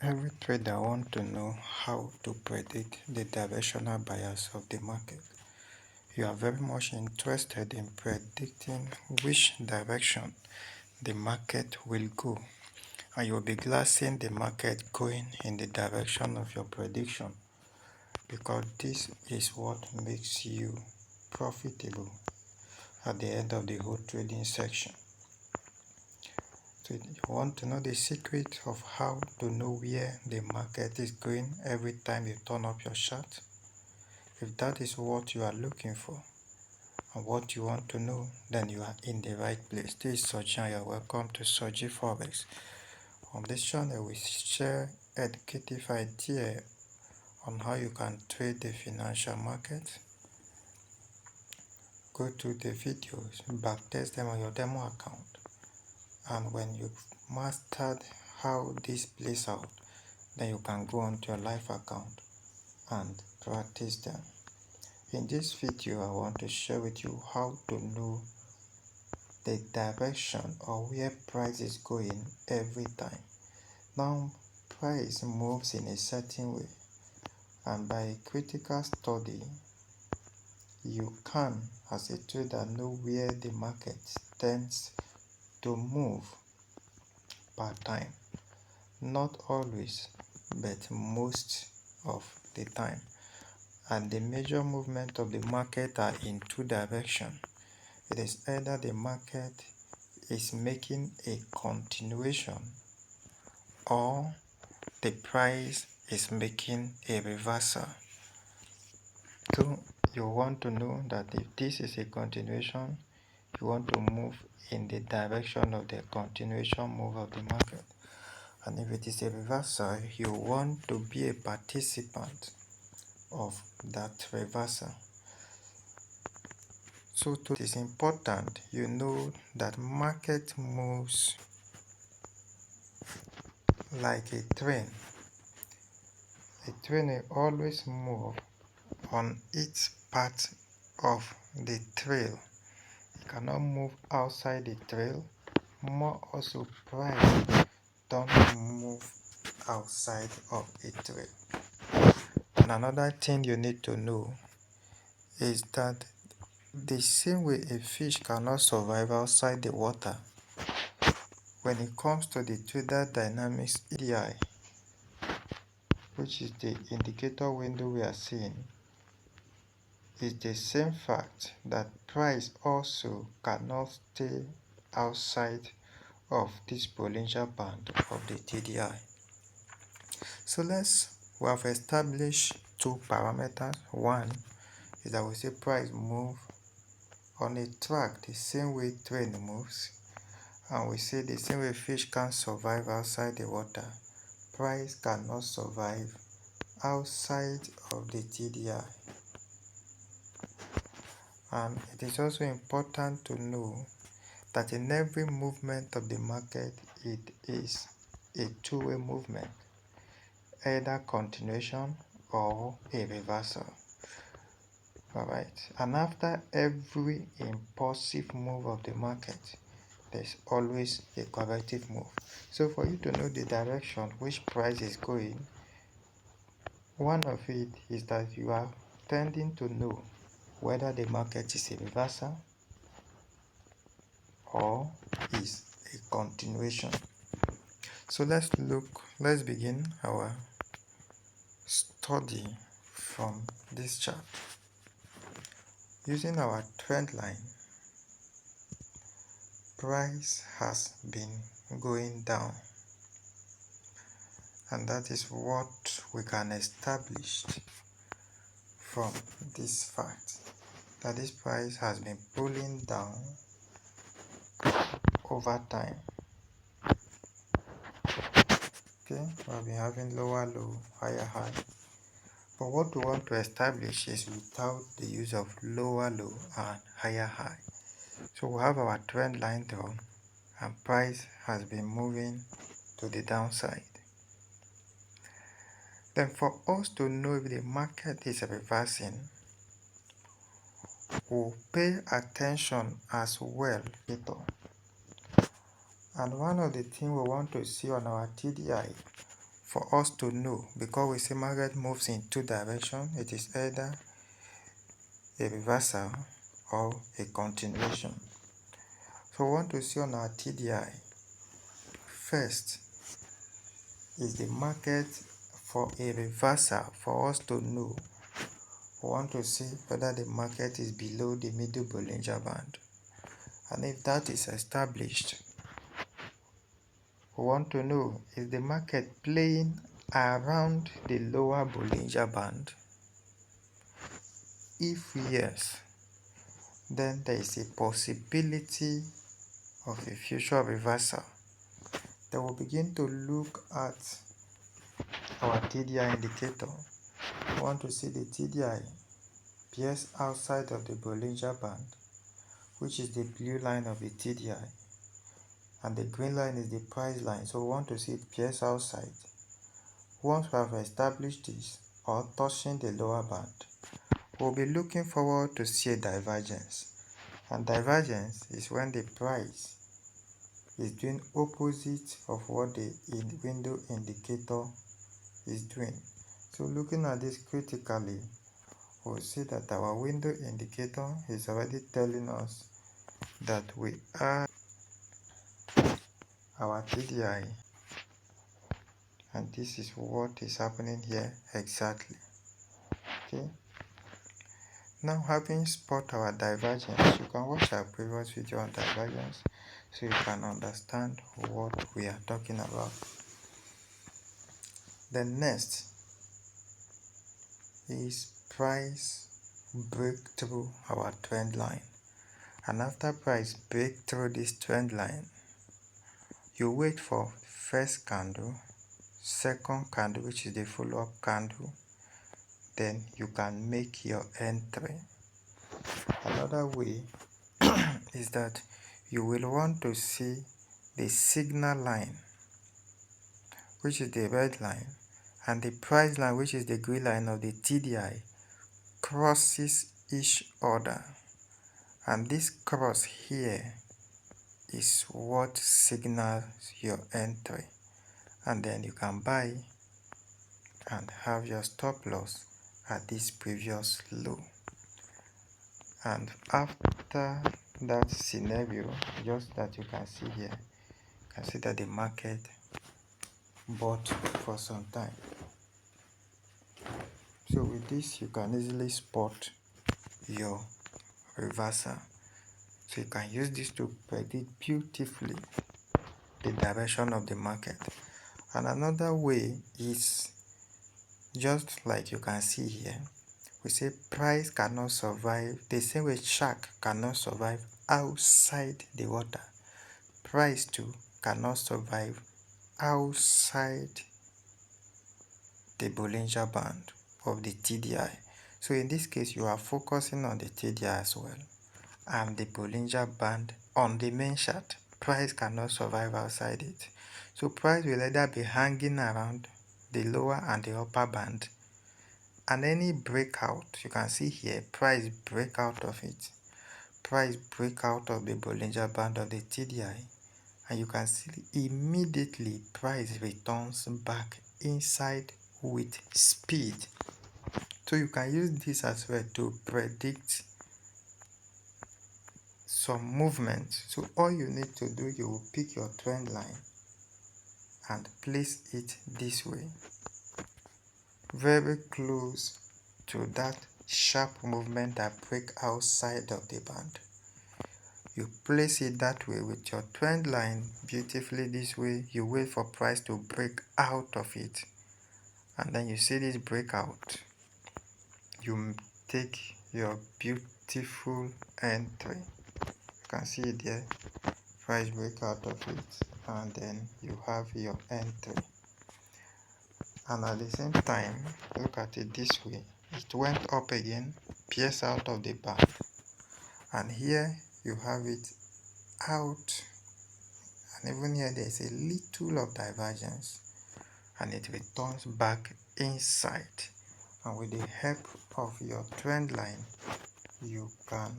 Every trader wants to know how to predict the directional bias of the market. You are very much interested in predicting which direction the market will go, and you'll be glad seeing the market going in the direction of your prediction, because this is what makes you profitable at the end of the whole trading section. So you want to know the secret of how to know where the market is going every time you turn up your chart? If that is what you are looking for and what you want to know, then you are in the right place. This is Soji and you are welcome to Soji FOREX. On this channel, we share educative ideas on how you can trade the financial market. Go to the videos, backtest them on your demo account, and when you've mastered how this plays out, then you can go on to your live account and practice them. In this video, I want to share with you how to know the direction or where price is going every time. Now, price moves in a certain way, and by a critical study, you can, as a trader, know where the market tends to move per time. Not always, but most of the time. And the major movement of the market are in two directions. It is either the market is making a continuation or the price is making a reversal. So you want to know that if this is a continuation, you want to move in the direction of the continuation move of the market. And if it is a reversal, you want to be a participant of that reversal. So it is important you know that market moves like a train. A train will always move on its part of the trail. It cannot move outside the trail. More also, price don't move outside of a trail. And another thing you need to know is that the same way a fish cannot survive outside the water, when it comes to the trader dynamics EDI, which is the indicator window we are seeing, is the same fact that price also cannot stay outside of this Bollinger Band of the TDI. So we have established two parameters. One is that we say price move on a track the same way train moves, and we say the same way fish can't survive outside the water, price cannot survive outside of the TDI. And it is also important to know that in every movement of the market, it is a two-way movement, either continuation or a reversal. Alright, and after every impulsive move of the market, there's always a corrective move. So for you to know the direction which price is going, one of it is that you are tending to know whether the market is a reversal or is a continuation. So let's begin our study from this chart. Using our trend line, price has been going down, and that is what we can establish from this fact, that this price has been pulling down over time. Okay, we have been having lower low, higher high. But what we want to establish is without the use of lower low and higher high. So we have our trend line down, and price has been moving to the downside. Then for us to know if the market is reversing, we'll pay attention as well. And one of the things we want to see on our TDI for us to know, because we see market moves in two directions, it is either a reversal or a continuation. So we want to see on our TDI, first is the market for a reversal. For us to know, we want to see whether the market is below the middle Bollinger Band, and if that is established, we want to know, is the market playing around the lower Bollinger Band? If yes, then there is a possibility of a future reversal. Then we'll begin to look at our TDI indicator. We want to see the TDI pierce outside of the Bollinger Band, which is the blue line of the TDI, and the green line is the price line. So we want to see it pierce outside. Once we have established this, or touching the lower band, we'll be looking forward to see a divergence. And divergence is when the price is doing opposite of what the window indicator is doing. So looking at this critically, we'll see that our window indicator is already telling us that we are our TDI, and this is what is happening here exactly. Okay, now having spot our divergence, you can watch our previous video on divergence so you can understand what we are talking about. The next is price break through our trend line, and after price break through this trend line, you wait for first candle, second candle, which is the follow-up candle, then you can make your entry. Another way is that you will want to see the signal line, which is the red line, and the price line, which is the green line of the TDI, crosses each other, and this cross here is what signals your entry, and then you can buy and have your stop loss at this previous low. And after that scenario, just that you can see here, you can see that the market bought for some time. So with this, you can easily spot your reversal. So you can use this to predict beautifully the direction of the market. And another way is just like you can see here. We say price cannot survive, the same way shark cannot survive outside the water. Price too cannot survive outside the Bollinger Band of the TDI. So in this case, you are focusing on the TDI as well, and the Bollinger Band on the main chart. Price cannot survive outside it. So price will either be hanging around the lower and the upper band, and any breakout, you can see here, price break out of it. Price break out of the Bollinger Band of the TDI, and you can see immediately price returns back inside with speed. So you can use this as well to predict some movement. So all you need to do, you will pick your trend line and place it this way, very close to that sharp movement that break outside of the band. You place it that way with your trend line beautifully this way. You wait for price to break out of it, and then you see this breakout. You take your beautiful entry. You can see it there, price break out of it, and then you have your entry. And at the same time, look at it this way. It went up again, pierced out of the band, and here you have it out, and even here there is a little of divergence, and it returns back inside. And with the help of your trend line, you can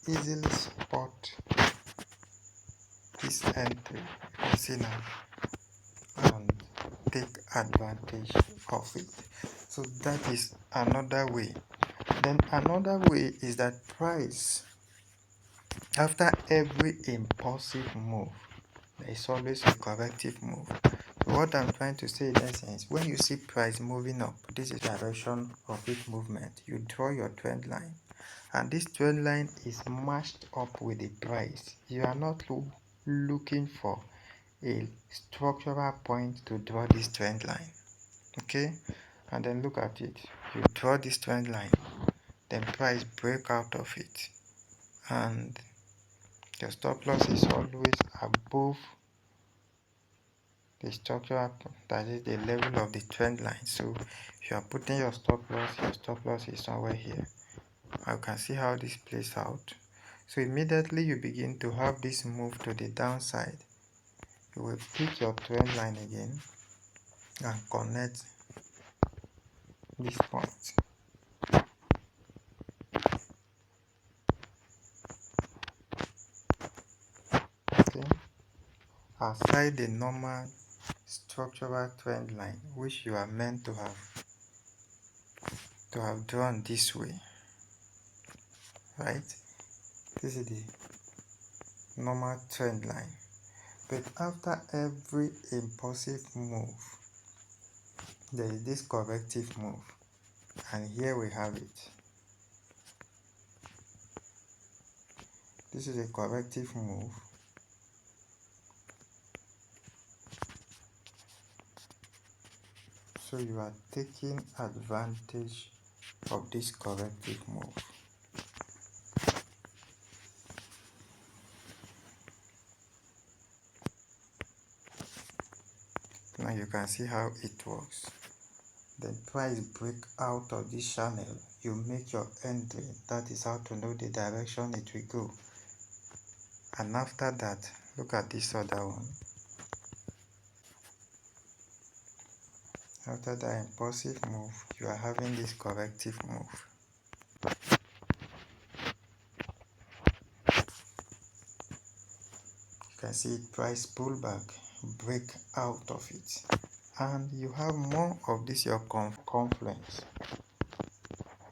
easily spot this entry, you can see now, and take advantage of it. So that is another way. Then another way is that price, after every impulsive move, there is always a corrective move. So what I'm trying to say in essence, when you see price moving up, this is the direction of its movement. You draw your trend line, and this trend line is matched up with the price. You are not looking for a structural point to draw this trend line. Okay, and then look at it. You draw this trend line, then price break out of it, and your stop loss is always above the structural, that is the level of the trend line. So if you are putting your stop loss is somewhere here. You can see how this plays out. So immediately you begin to have this move to the downside, you will pick your trend line again and connect this point. Okay, aside the normal structural trend line which you are meant to have drawn this way, right? This is the normal trend line. But after every impulsive move, there is this corrective move, and here we have it. This is a corrective move. So you are taking advantage of this corrective move. Now you can see how it works. The price break out of this channel, you make your entry. That is how to know the direction it will go. And after that, look at this other one. After the impulsive move, you are having this corrective move. You can see it, price pullback, break out of it. And you have more of this your confluence,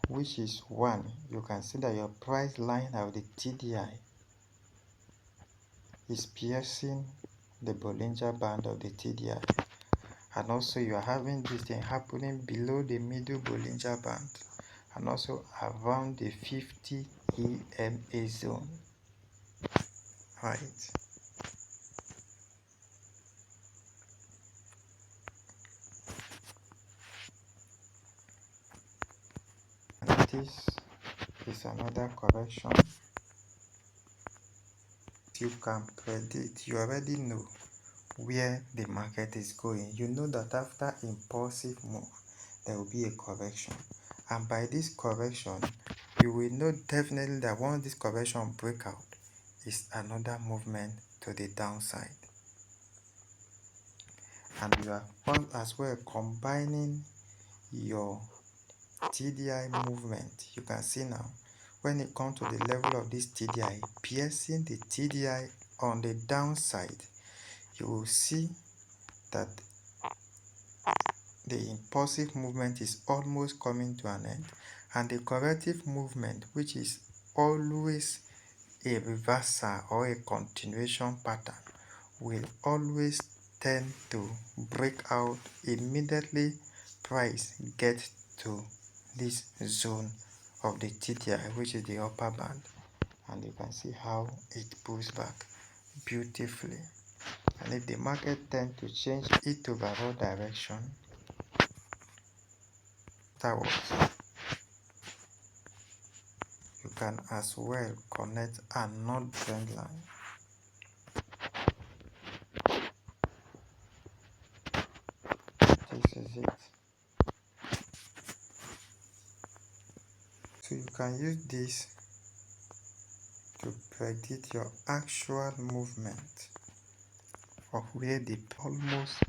which is 1. You can see that your price line of the TDI is piercing the Bollinger Band of the TDI, and also you are having this thing happening below the middle Bollinger Band and also around the 50 EMA zone, right? And this is another correction. You can predict, you already know where the market is going. You know that after impulsive move there will be a correction, and by this correction you will know definitely that once this correction break out is another movement to the downside. And you are as well combining your TDI movement. You can see now when it comes to the level of this TDI, piercing the TDI on the downside, you will see that the impulsive movement is almost coming to an end, and the corrective movement, which is always a reversal or a continuation pattern, will always tend to break out immediately price gets to this zone of the TDI, which is the upper band. And you can see how it pulls back beautifully. And if the market tends to change its overall direction afterwards, you can as well connect another trend line. This is it. So you can use this to predict your actual movement of where the almost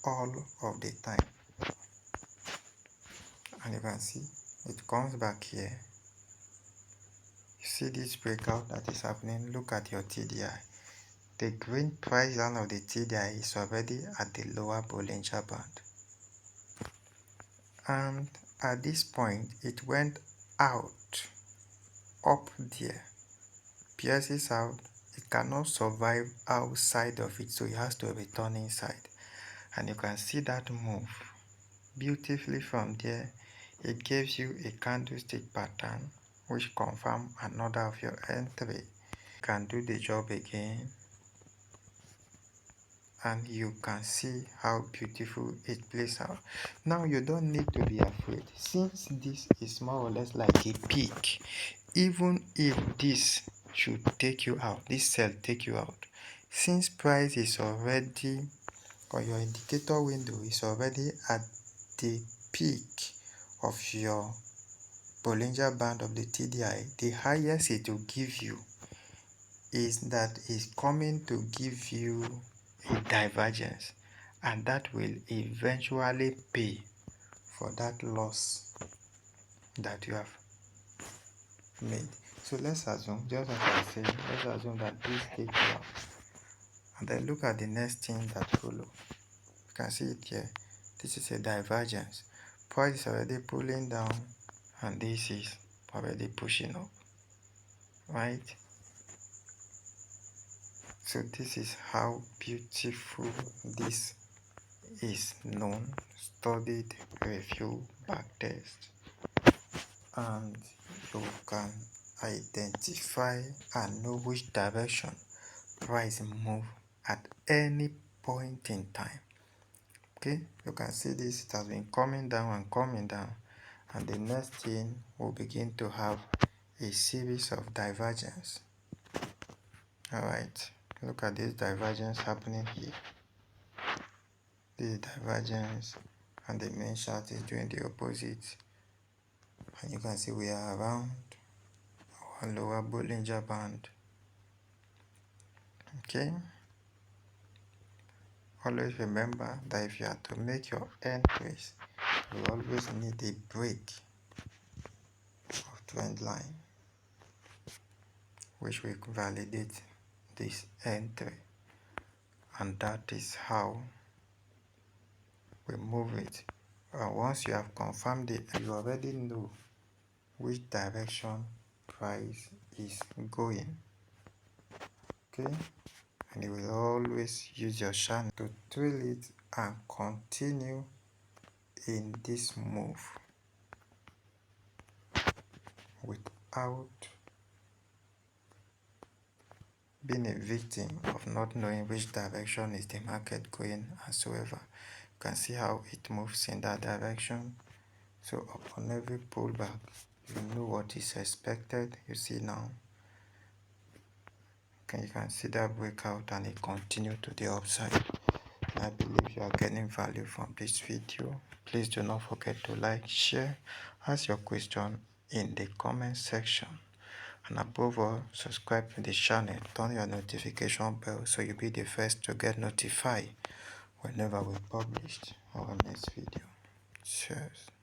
all of the time. And you can see it comes back here. You see this breakout that is happening. Look at your TDI. The green price line of the TDI is already at the lower Bollinger Band. and at this point it went out, up there, pierces out. It cannot survive outside of it, so it has to return inside. And you can see that move beautifully from there. It gives you a candlestick pattern which confirms another of your entry. You can do the job again, and you can see how beautiful it plays out. Now you don't need to be afraid, since this is more or less like a peak. Even if this should take you out, this sell take you out, since price is already, or your indicator window is already at the peak of your Bollinger Band of the TDI, the highest it will give you is that it's coming to give you a divergence, and that will eventually pay for that loss that you have made. So let's assume, just as I said, let's assume that this takes you out, and then look at the next thing that follow. You can see it here. This is a divergence. Price is already pulling down, and this is already pushing up, right? So this is how beautiful this is known, studied, review, backtest, and you can identify and know which direction price move at any point in time. Okay, you can see this, it has been coming down and coming down, and the next thing will begin to have a series of divergence. All right, look at this divergence happening here. This is divergence, and the main chart is doing the opposite, and you can see we are around our lower Bollinger Band. Okay, always remember that if you are to make your entries, you always need a break of trend line which will validate this entry, and that is how we move it. Once you have confirmed it, you already know which direction price is going. Okay, and you will always use your channel to trail it and continue in this move without being a victim of not knowing which direction is the market going and so ever. You can see how it moves in that direction. So upon every pullback, you know what is expected. You see now, you can see that breakout, and it continue to the upside. I believe you are getting value from this video. Please do not forget to like, share, ask your question in the comment section, and above all, subscribe to the channel, turn your notification bell so you'll be the first to get notified whenever we publish our next video. Cheers.